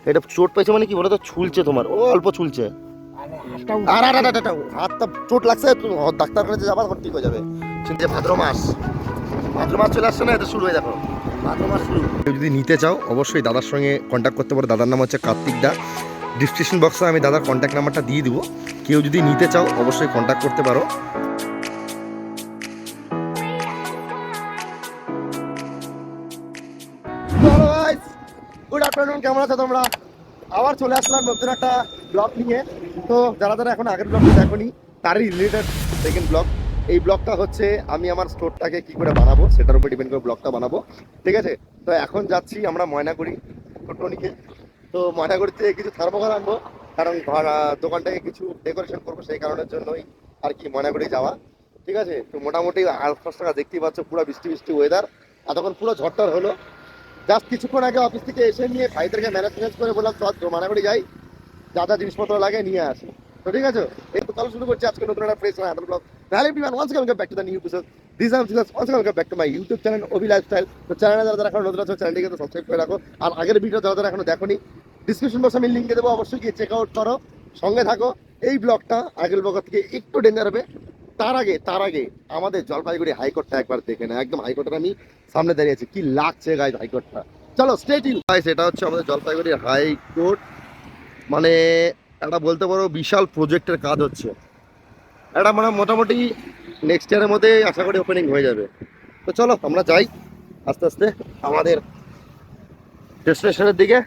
এটা চোট পাইছে মানে কি বলো তো, ছুলছে তোমার, ও অল্প ছুলছে। আর হাতটা চোট লাগছে, ডাক্তার কাছে যাবার পর ঠিক হয়ে যাবে। কিন্তু ভাদ্র মাস, ভাদ্র মাস চলে আসছে না, এটা শুরু হয়ে দেখো, ভাদ্র মাস শুরু। কেউ যদি নিতে চাও অবশ্যই দাদার সঙ্গে কন্ট্যাক্ট করতে পারো। দাদার নাম হচ্ছে কার্তিক দা। ডিসক্রিপশন বক্সে আমি দাদার কন্ট্যাক্ট নাম্বারটা দিয়ে দিব। কেউ যদি নিতে চাও অবশ্যই কন্ট্যাক্ট করতে পারো। গুড আফটারনুন, কেমন আছো তোমরা? আবার চলে আসলাম নতুন একটা ব্লগ নিয়ে। তো যারা যারা এখন আগের ব্লগটা দেখোনি তারই রিলেটেড সেকেন্ড ব্লগ। এই ব্লগটা হচ্ছে আমি আমার স্টোরটাকে কি করে বানাবো সেটার উপর ডিপেন্ড করে ব্লগটা বানাবো, ঠিক আছে? তো এখন যাচ্ছি আমরা ময়নাগুড়ি টনিকে। তো ময়নাগুড়িতে কিছু থার্মোকল আনবো, কারণ দোকানটাকে কিছু ডেকোরেশন করবো, সেই কারণের জন্যই আর কি ময়নাগুড়ি যাওয়া, ঠিক আছে? তো মোটামুটি আশপাশটা দেখতেই পাচ্ছ, পুরো বৃষ্টি বৃষ্টি ওয়েদার। আর তখন পুরো ঝড়টার হলো। জাস্ট কিছুক্ষণ আগে অফিস থেকে এসে নিয়ে ভাইদেরকে ম্যানেজ করে বললাম চল মানাগুড়ি যাই, যা যা জিনিসপত্র লাগে নিয়ে আসি। তো ঠিক আছে, এই তো তাহলে শুরু করছি আজকে নতুন একটা fresh blog. Hello everyone, once welcome back to the new episode. This I am Silas, once welcome back to my YouTube channel OB lifestyle. তো চ্যানেলে যারা যারা এখন নতুন আছে চ্যানেলটিকে তো সাবস্ক্রাইব করে রাখো। আর আগের ভিডিও যারা যারা এখনো দেখোনি, ডিসক্রিপশন বক্সে আমি লিঙ্ক দিয়ে দেবো, অবশ্যই গিয়ে চেক আউট করো, সঙ্গে থাকো। এই ব্লগটা আগের ব্লগ থেকে একটু ডেঞ্জার হবে। তার আগে আমাদের জলপাইগুড়ি হাইকোর্টটা একবার দেখে না। একদম হাইকোর্টের আমি সামনে দাঁড়িয়ে আছি, কি লাগছে গাইজ হাইকোর্টটা। চলো স্টে টিউন গাইস। এটা হচ্ছে আমাদের জলপাইগুড়ি হাইকোর্ট। মানে একটা বলতে পারো বিশাল প্রজেক্টের কাজ হচ্ছে। এটা মানে মোটামুটি নেক্সট ইয়ারের মধ্যে আশা করি ওপেনিং হয়ে যাবে। তো চলো আমরা যাই আস্তে আস্তে আমাদের ডেস্টিনেশনের দিকে।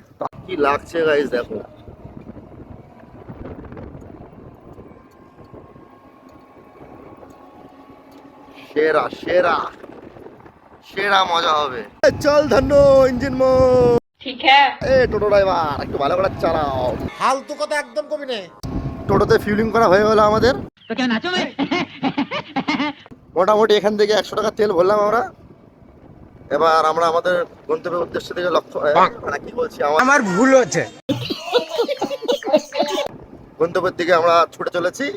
কি লাগছে গাইস দেখো, সেরা সেরা সেরা মজা হবে। চল ধন্য ইঞ্জিন মো। ঠিক হ্যাঁ, এ টোটো ড্রাইভার একটু ভালো করে চালাও। ফালতু কথা একদম কবি নে। টোটোতে ফিউলিং করা হয়ে গেল আমাদের। তো কেন নাচো ভাই? মোটামুটি এখান থেকে 100 টাকা তেল ভরলাম আমরা। এবার আমরা আমাদের গন্তব্যের উদ্দেশ্যের দিকে লক্ষ্য, মানে কি বলছি, আমার ভুল হচ্ছে। গন্তব্যের দিকে আমরা ছুটে চলেছি।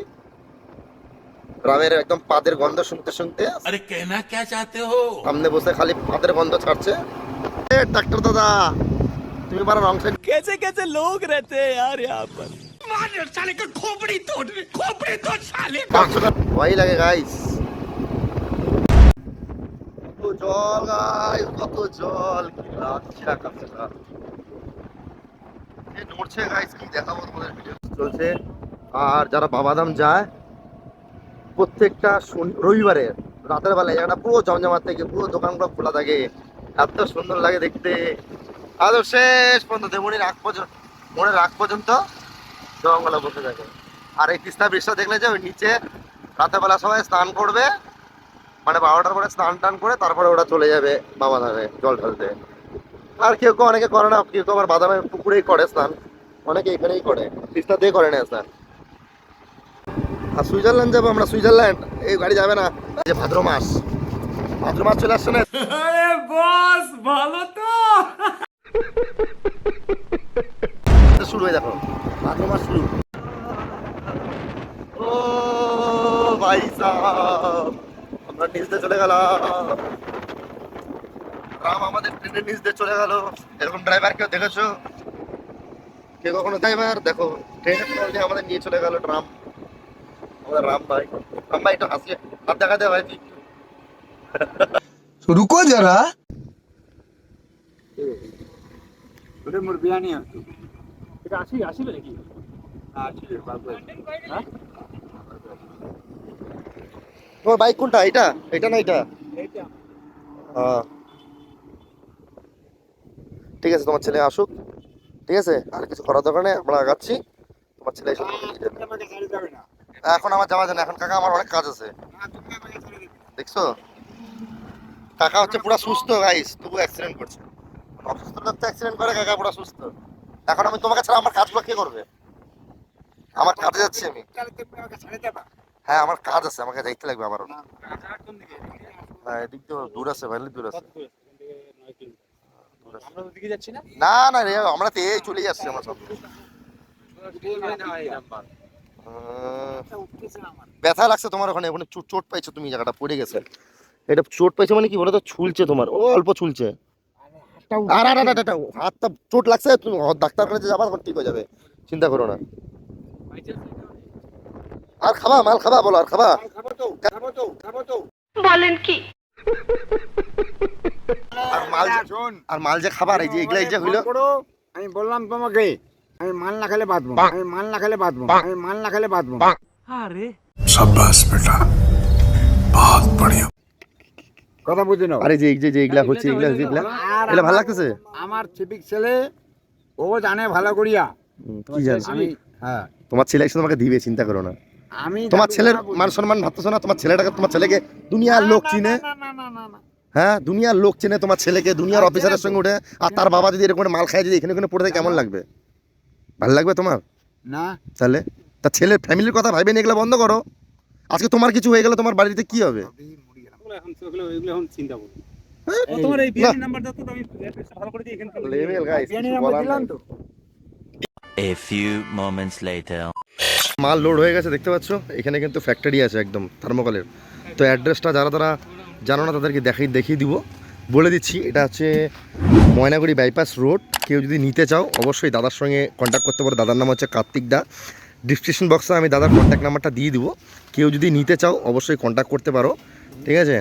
গ্রামের একদম পাদের গন্ধ শুনতে শুনতে। अरे कहना क्या चाहते हो? সামনে বসে খালি পাদের গন্ধ ছাড়ছে। এ ডাক্তার দাদা, তুমি পারো রং সাইড। कैसे कैसे लोग रहते हैं यार यहाँ पर। मार साले का खोपड़ी तोड़ साले। ভয় লাগে গাইস। কত জল গাইস, কত জল, কি লাগছে আকাশটা। এ নড়ছে গাইস, কি দেখাবো তোমাদের, ভিডিও চলছে। আর যারা বাবাধাম যায় প্রত্যেকটা রবিবারে রাতের বেলায় জায়গাটা পুরো জমজমাট থেকে, পুরো দোকানগুলো খোলা থাকে, এত সুন্দর লাগে দেখতে। আদৌ শেষ পর্যন্ত দেবনির মনের আগ পর্যন্ত দোকানগুলো বসে থাকে। আর এই তিস্তা ব্রিজটা দেখলে যে ওই নিচে রাতের বেলা সবাই স্নান করবে, মানে 12টার পরে স্নান টান করে তারপরে ওরা চলে যাবে বাবাধামে জল ঢালতে। আর কেউ কেউ অনেকে করে না, কেউ কেউ আবার বাদামে পুকুরেই করে স্নান, অনেকে এখানেই করে, তিস্তা দিয়ে করে না স্নান। আর সুইজারল্যান্ড যাবো আমরা, সুইজারল্যান্ড এই গাড়ি যাবে না। এই যে ভাদ্র মাস, ভাদ্র মাস চলে আসছে না। अरे बॉस ভালো তো। শুরু হয়ে দেখো, ভাদ্র মাস শুরু। ও ভাই সাহেব, আমরা নিচ দিয়ে চলে গেলাম। রাম আমাদের ট্রেনের নিচ দিয়ে চলে গেল। এরকম ড্রাইভার কেউ দেখেছো? কেউ কখনো ড্রাইভার দেখো ট্রেনের আমাদের নিয়ে চলে গেল ট্রাম। আমাদের রাম ভাই, রাম ভাই একটু হাসিয়ে হাত দেখা দে ভাই। रुको जरा। তোমার বাইক কোনটা, এটা এটা না এটা? হ্যাঁ ঠিক আছে, তোমার ছেলে আসুক, ঠিক আছে? আর কিছু করার দরকার নেই, আমরা আগাচ্ছি। তোমার ছেলে এসে এখন আমার যাওয়া যায় না, এখন কাকা আমার অনেক কাজ আছে। দেখছো, কাকা হচ্ছে পুরো সুস্থ গাইস, তবু অ্যাক্সিডেন্ট করছে। অসুস্থ লোক তো অ্যাক্সিডেন্ট করে, কাকা পুরো সুস্থ। এখন আমি তোমাকে ছাড়া আমার কাজগুলো কে করবে? আমার কাজে যাচ্ছি আমি। হ্যাঁ আমার কাজ আছে, আমাকে যাইতে লাগবে আমারও। হ্যাঁ এদিক তো দূর আছে, ভাই দূর আছে। না না রে, আমরা তো এই চলে যাচ্ছি আমরা সব। ব্যথা লাগছে তোমার ওখানে, ওখানে চোট পাইছো তুমি, জায়গাটা পড়ে গেছে। এটা চোট পাইছো মানে কি বলো তো, ছুলছে তোমার, ও অল্প ছুলছে। আর হাতটা চোট লাগছে, তুমি ডাক্তার কাছে যাবা, তখন ঠিক হয়ে যাবে, চিন্তা করো না। আর খাবা মাল খাবা, বলো আর খাবা? বলেন কি? আর মাল যে খাবার, এই যে এগুলা এই যে হইলো, আমি বললাম তোমাকে, আমি মাল না খেলে বাঁচবো, আমি মাল না খেলে বাঁচবো, আমি মাল না খেলে বাঁচবো। शाबाश बेटा, बहुत बढ़िया। কথা বুঝে নাও। আরে যে এই যে এগুলা হচ্ছে, এগুলা ভালো লাগতেছে। আমার ছিপিক ছেলে ও জানে ভালো করিয়া। কি জানো? আমি হ্যাঁ, তোমার ছেলে এসে তোমাকে দিবে, চিন্তা করো না। আমি তোমার ছেলের মান সম্মান ভাবতেছো না? তোমার ছেলেটাকে, তোমার ছেলেকে দুনিয়ার লোক চিনে। হ্যাঁ, দুনিয়ার লোক চিনে তোমার ছেলেকে, দুনিয়ার অফিসারের সঙ্গে উঠে। আর তার বাবা যদি এরকম মাল খায়, যদি এখানে ওখানে পড়ে থাকে, কেমন লাগবে? ভালো লাগবে তোমার? না। তাহলে তার ছেলের ফ্যামিলির কথা ভাইবে না, এগুলো বন্ধ করো। আজকে তোমার কিছু হয়ে গেলে তোমার বাড়িতে কি হবে? A few moments later. মাল লোড হয়ে গেছে, দেখতে পাচ্ছ এখানে কিন্তু ফ্যাক্টরি আছে একদম থার্মোকলের। তো অ্যাড্রেসটা যারা জানো না তাদেরকে দেখিয়ে দিব, বলে দিচ্ছি। এটা হচ্ছে ময়নাগুড়ি বাইপাস রোড। কেউ যদি নিতে চাও অবশ্যই দাদার সঙ্গে কন্ট্যাক্ট করতে পারো। দাদার নাম হচ্ছে কার্তিক দা। ডিসক্রিপশন বক্সে আমি দাদার কন্ট্যাক্ট নাম্বারটা দিয়ে দিব। কেউ যদি নিতে চাও অবশ্যই কন্ট্যাক্ট করতে পারো, ঠিক আছে?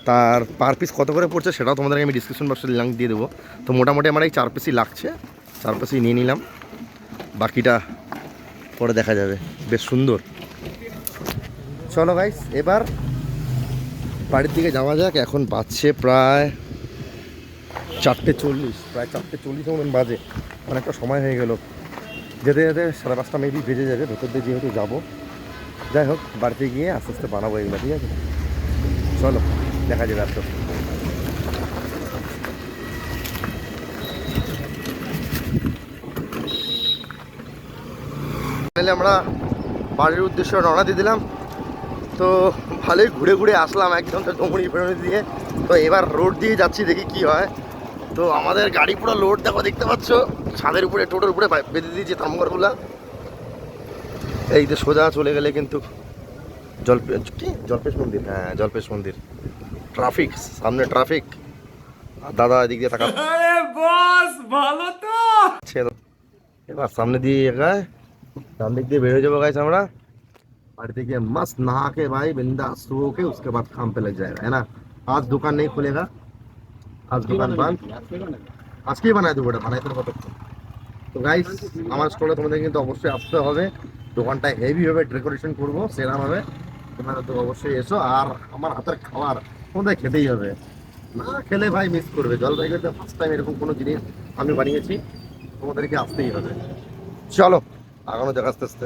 তার পার পিস কত করে পড়ছে সেটাও তোমাদেরকে আমি ডিসক্রিপশন বক্সে লিঙ্ক দিয়ে দেবো। তো মোটামুটি আমার এই 4 পিসই লাগছে, 4 পিসই নিয়ে নিলাম, বাকিটা পরে দেখা যাবে। বেশ সুন্দর। চলো গাইস, এবার বাড়ির দিকে যাওয়া যাক। এখন বাজছে প্রায় 4:40, প্রায় 4:40 মতন বাজে। অনেকটা সময় হয়ে গেল, যেতে যেতে 5:30 মেবি বেজে যাবে। ভেতর দিয়ে যেহেতু যাবো, যাই হোক বাড়িতে গিয়ে আস্তে আস্তে বানাবো এগুলো, ঠিক আছে? চলো দেখা যাবে। আর আমরা বাড়ির উদ্দেশ্যে রওনা দিয়ে দিলাম। তো ভালোই ঘুরে ঘুরে আসলাম একদম ডমুনি ফেরুনি দিয়ে। তো এবার রোড দিয়ে যাচ্ছি, দেখি কি হয়। তো আমাদের গাড়ি পুরো লোড দেখতে পাচ্ছ, ছাদের উপরে টোটোর উপরে বেঁধে দিয়েছি থার্মোকলগুলা। এই যে সোজা চলে গেলে কিন্তু জলপেশ মন্দির। হ্যাঁ, জলপেশ মন্দির। ট্রাফিক, সামনে ট্রাফিক। দাদা এদিক দিয়ে থাকা, ভালো তো। এবার সামনে দিয়ে এগায়, सामने दिख दिए बेरो जब गाइस हमरा और देखिए मस्त नहा के भाई बिंदास सो के उसके बाद काम पे लग जाएगा, है ना? आज दुकान नहीं खुलेगा, आज दुकान बंद। आज কি বানায় দেবো, ওটা বানাইতে কত। তো গাইস আমার স্টলে তোমাদের কিন্তু অবশ্যই আসতে হবে। দোকানটা হেভি ভাবে ডেকোরেশন করবো, সেরকম ভাবে। তোমরা তো অবশ্যই এসো, আর আমার হাতের খাবার তোমাদের খেতেই হবে। না খেলে ভাই মিস করবে। জলপাইগুড়িতে ফার্স্ট টাইম এরকম কোনো জিনিস আমি বানিয়েছি, তোমাদেরকে আসতেই হবে। চলো আগানো যাক আস্তে আস্তে।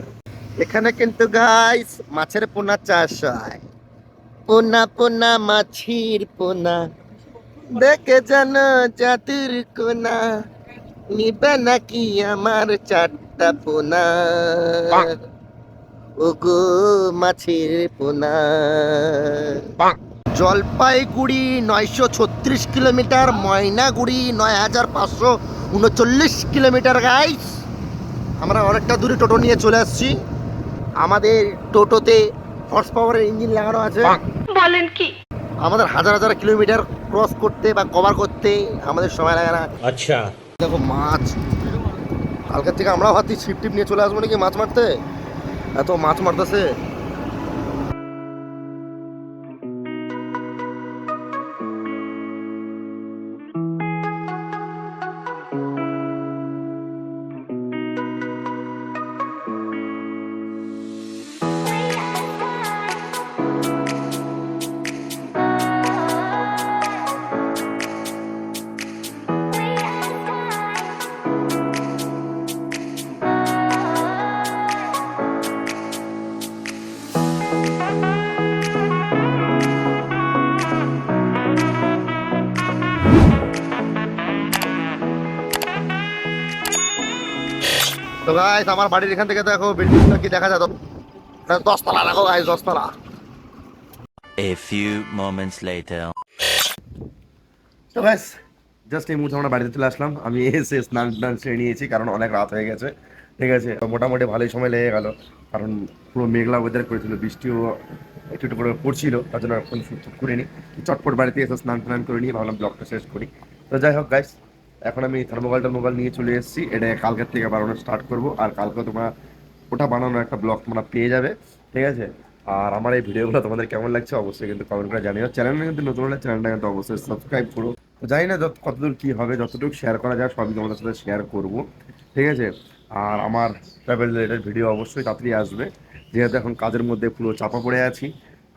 এখানে কিন্তু গাইস মাছের পোনা চাষ হয়। পোনা পোনা মাছির পোনা, দেখে জানো জাদুর কোনা, নিবে নাকি আমার 4টা পোনা, ওগো মাছের পোনা। Jalpaiguri 936 kilometre, Maynaguri 9539 kilometre. Guys আমরা অনেকটা দূরে টোটো নিয়ে চলে আসছি। আমাদের টোটোতে হর্স পাওয়ারের ইঞ্জিন লাগানো আছে। বলেন কি? আমাদের হাজার হাজার কিলোমিটার ক্রস করতে বা কভার করতে আমাদের সময় লাগে না। আচ্ছা দেখো মাছ, কালকের থেকে আমরাও ভাবছি ছিপ টিপ নিয়ে চলে আসবো নাকি মাছ মারতে, এত মাছ মারতেছে। তো গাইস আমার বাড়ির এখান থেকে দেখো বিল্ডিংগুলো কি দেখা যায়, 10 তলা দেখো গাইস, 10 তলা। A few moments later. তো গাইস জাস্ট এই মুহূর্তে আমরা বাড়িতে চলে আসলাম। আমি এসে স্নান সেরে নিয়েছি, কারণ অনেক রাত হয়ে গেছে, ঠিক আছে? মোটামুটি ভালোই সময় লেগে গেল, কারণ পুরো মেঘলা ওয়েদার করেছিল, বৃষ্টিও একটু একটু করে পড়ছিল, তার জন্য এখন শুট করে নিই। চটপট বাড়িতে এসে স্নান করে নিয়ে ভাবলাম ব্লগটা শেষ করি। তো যাই হোক গাইস, এখন আমি থার্মোকল নিয়ে চলে এসেছি, এটা কালকের থেকে বানানো স্টার্ট করব। আর কালকে তোমরা ওটা বানানোর একটা ব্লগ তোমরা পেয়ে যাবে, ঠিক আছে? আর আমার এই ভিডিওগুলো তোমাদের কেমন লাগছে অবশ্যই কিন্তু কমেন্ট করে জানিও। চ্যানেলটা কিন্তু নতুন হলে চ্যানেলটা কিন্তু অবশ্যই সাবস্ক্রাইব করো। তো জানি না কতদূর কী হবে, যতটুকু শেয়ার করা যায় সবই তোমাদের সাথে শেয়ার করব, ঠিক আছে? আর আমার ট্রাভেল রিলেটেড ভিডিও অবশ্যই তাড়াতাড়ি আসবে, যেহেতু এখন কাজের মধ্যে পুরো চাপা পড়ে আছি।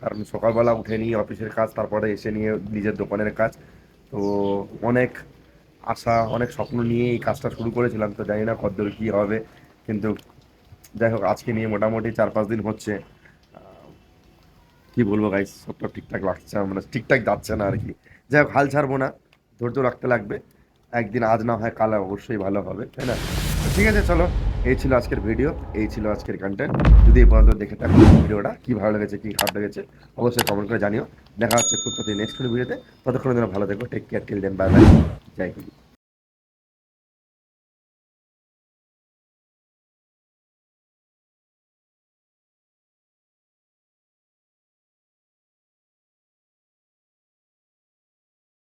কারণ সকালবেলা উঠে নিয়ে অফিসের কাজ, তারপরে এসে নিয়ে নিজের দোকানের কাজ। তো অনেক আশা, অনেক স্বপ্ন নিয়ে এই কাজটা শুরু করেছিলাম, তো জানি না কতদূর কী হবে। কিন্তু যাই হোক, আজকে নিয়ে মোটামুটি 4-5 দিন হচ্ছে। কি বলবো গাইস, সবটা ঠিকঠাক লাগছে, মানে ঠিকঠাক যাচ্ছে না আর কি। যাই হোক, হাল ছাড়বো না, ধৈর্য রাখতে লাগবে। একদিন আজ না হয় কাল অবশ্যই ভালো হবে, তাই না? তো ঠিক আছে, চলো, এই ছিল আজকের ভিডিও, এই ছিল আজকের কন্টেন্ট। যদি এই পর্যন্ত দেখে থাকো ভিডিওটা, কি ভালো লেগেছে কি খারাপ লেগেছে অবশ্যই কমেন্ট করে জানিও। দেখা হচ্ছে খুব তাড়াতাড়ি নেক্সট ভিডিওতে। ততক্ষণের জন্য ভালো থেকো, take care, till then, bye bye, জয় হিন্দ।